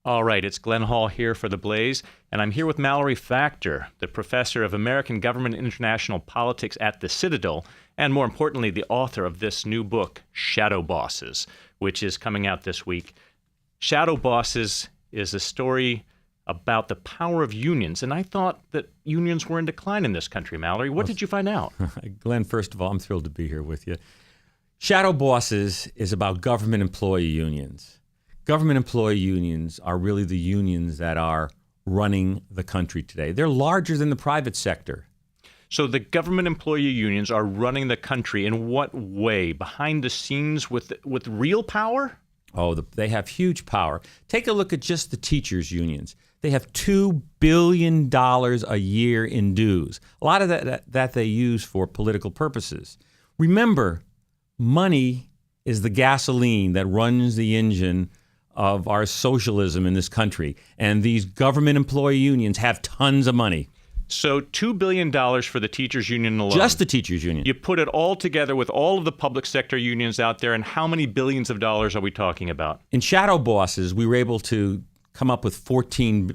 All right, it's Glenn Hall here for The Blaze, and I'm here with Mallory Factor, the professor of American Government and International Politics at the Citadel, and more importantly, the author of this new book, Shadowbosses, which is coming out this week. Shadowbosses is a story about the power of unions, and I thought that unions were in decline in this country, Mallory. What did you find out? Glenn, first of all, I'm thrilled to be here with you. Shadowbosses is about government employee unions. Government employee unions are really the unions that are running the country today. They're larger than the private sector. So the government employee unions are running the country in what way? Behind the scenes with real power? Oh, they have huge power. Take a look at just the teachers' unions. They have $2 billion a year in dues. A lot of that they use for political purposes. Remember, money is the gasoline that runs the engine of our socialism in this country. And these government employee unions have tons of money. So $2 billion for the teachers union alone. Just the teachers union. You put it all together with all of the public sector unions out there, and how many billions of dollars are we talking about? In Shadowbosses, we were able to come up with a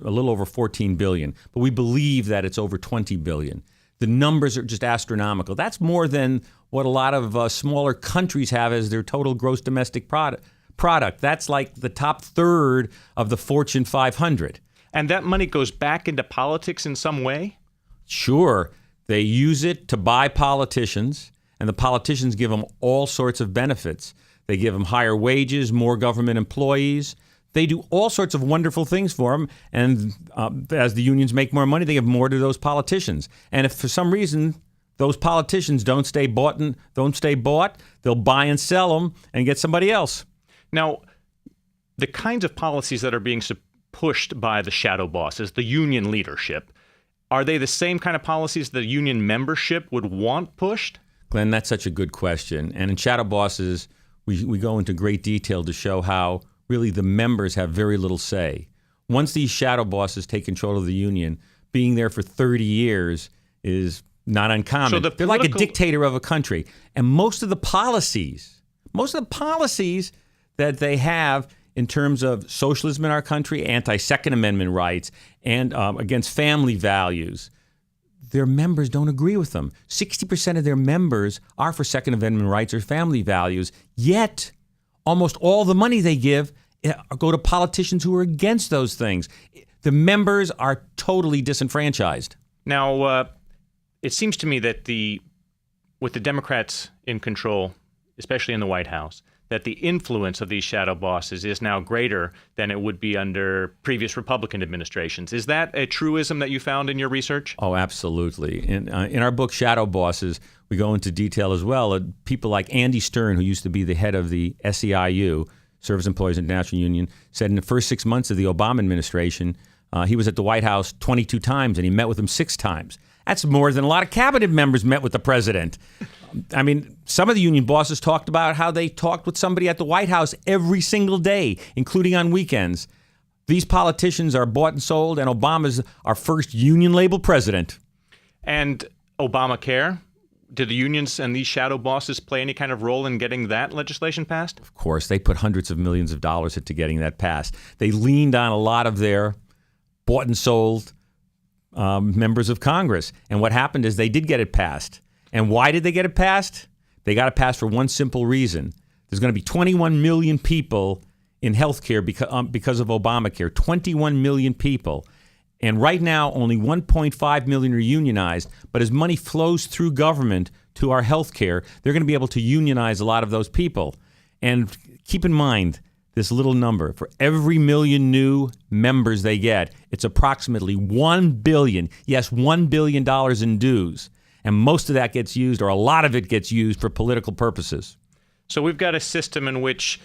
little over 14 billion, but we believe that it's over 20 billion. The numbers are just astronomical. That's more than what a lot of smaller countries have as their total gross domestic product. That's like the top third of the Fortune 500. And that money goes back into politics in some way? Sure. They use it to buy politicians, and the politicians give them all sorts of benefits. They give them higher wages, more government employees. They do all sorts of wonderful things for them, and as the unions make more money, they give more to those politicians. And if for some reason those politicians don't stay bought, they'll buy and sell them and get somebody else. Now, the kinds of policies that are being pushed by the shadow bosses, the union leadership, are they the same kind of policies the union membership would want pushed? Glenn, that's such a good question. And in Shadowbosses, we go into great detail to show how really the members have very little say. Once these shadow bosses take control of the union, being there for 30 years is not uncommon. So they're like a dictator of a country. And most of the policies that they have in terms of socialism in our country, anti-Second Amendment rights, and against family values, their members don't agree with them. 60% of their members are for Second Amendment rights or family values, yet almost all the money they give go to politicians who are against those things. The members are totally disenfranchised. Now, it seems to me that with the Democrats in control, especially in the White House, that the influence of these shadow bosses is now greater than it would be under previous Republican administrations. Is that a truism that you found in your research? Oh, absolutely. In our book, Shadow Bosses, we go into detail as well. People like Andy Stern, who used to be the head of the SEIU, Service Employees International Union, said in the first 6 months of the Obama administration, he was at the White House 22 times, and he met with him 6 times. That's more than a lot of cabinet members met with the president. I mean, some of the union bosses talked about how they talked with somebody at the White House every single day, including on weekends. These politicians are bought and sold, and Obama's our first union-labeled president. And Obamacare, did the unions and these shadow bosses play any kind of role in getting that legislation passed? Of course, they put hundreds of millions of dollars into getting that passed. They leaned on a lot of their bought and sold members of Congress. And what happened is they did get it passed. And why did they get it passed? They got it passed for one simple reason. There's going to be 21 million people in health care because of Obamacare. 21 million people. And right now, only 1.5 million are unionized. But as money flows through government to our health care, they're going to be able to unionize a lot of those people. And keep in mind this little number. For every million new members they get, it's approximately $1 billion. Yes, $1 billion in dues. And most of that gets used, or a lot of it gets used, for political purposes. So we've got a system in which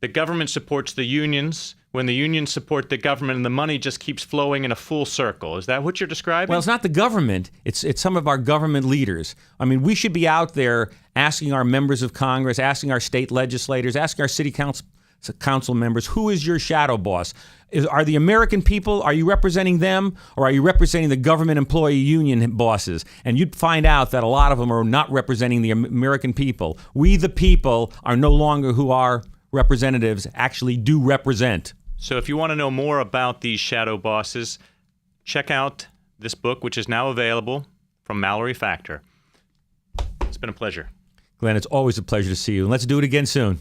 the government supports the unions. When the unions support the government, and the money just keeps flowing in a full circle. Is that what you're describing? Well, it's not the government. It's some of our government leaders. I mean, we should be out there asking our members of Congress, asking our state legislators, asking our city council members, who is your shadow boss? Are the American people, are you representing them, or are you representing the government employee union bosses? And you'd find out that a lot of them are not representing the American people. We, the people, are no longer who our representatives actually do represent. So if you want to know more about these shadow bosses, check out this book, which is now available from Mallory Factor. It's been a pleasure. Glenn, it's always a pleasure to see you. And let's do it again soon.